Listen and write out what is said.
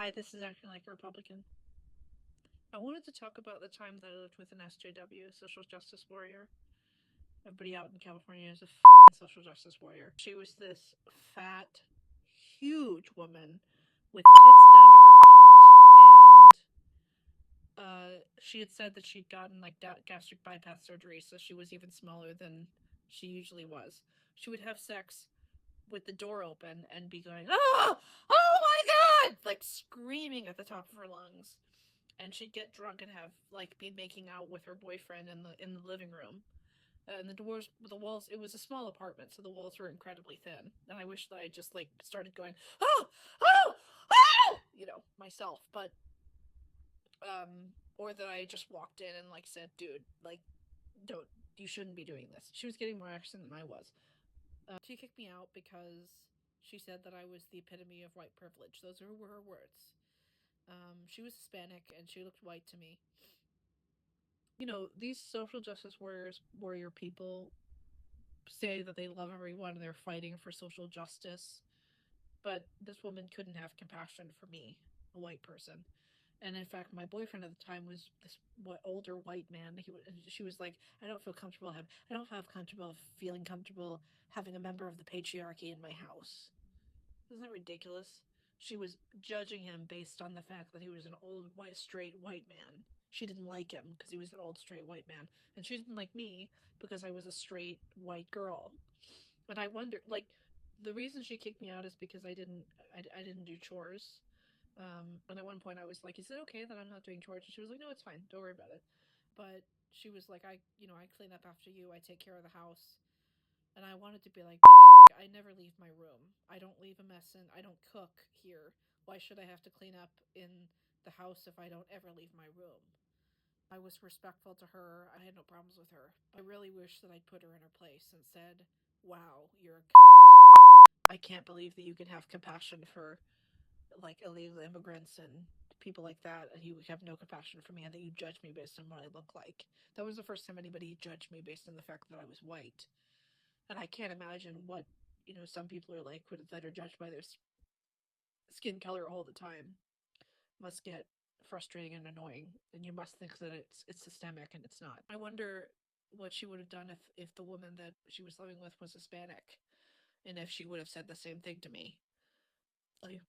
Hi, this is acting like a Republican. I wanted to talk about the time that I lived with an SJW, social justice warrior. Everybody out in California is a social justice warrior. She was this fat, huge woman with tits down to her cunt, and she had said that she'd gotten like gastric bypass surgery, so she was even smaller than she usually was. She would have sex with the door open and be going, "Oh, oh my god!" like screaming at the top of her lungs. And she'd get drunk and have like be making out with her boyfriend in the living room. And the walls. It was a small apartment, so the walls were incredibly thin. And I wish that I just like started going, "Oh, oh, oh," myself. But or that I just walked in and like said, "Dude, like, don't, you shouldn't be doing this." She was getting more action than I was. She kicked me out because she said that I was the epitome of white privilege. Those were her words. She was Hispanic and she looked white to me. These social justice warrior people say that they love everyone and they're fighting for social justice, but this woman couldn't have compassion for me, a white person. And in fact, my boyfriend at the time was this older white man. She was like, I don't feel comfortable feeling comfortable having a member of the patriarchy in my house. Isn't that ridiculous? She was judging him based on the fact that he was an old, straight white man. She didn't like him because he was an old, straight white man. And she didn't like me because I was a straight white girl. But I wonder, like, the reason she kicked me out is because I didn't do chores. And at one point I was like, "Is it okay that I'm not doing chores?" And she was like, "No, it's fine. Don't worry about it." But she was like, I clean up after you. I take care of the house." And I wanted to be like, "Bitch, like, I never leave my room. I don't leave a mess in. I don't cook here. Why should I have to clean up in the house if I don't ever leave my room?" I was respectful to her. I had no problems with her. I really wish that I'd put her in her place and said, "Wow, you're a cunt. I can't believe that you can have compassion for like illegal immigrants and people like that, and you have no compassion for me, and that you judge me based on what I look like." That was the first time anybody judged me based on the fact that I was white. And I can't imagine what some people are like that are judged by their skin color all the time. Must get frustrating and annoying, and you must think that it's systemic, and it's not. I wonder what she would have done if the woman that she was living with was Hispanic, and if she would have said the same thing to me. Like,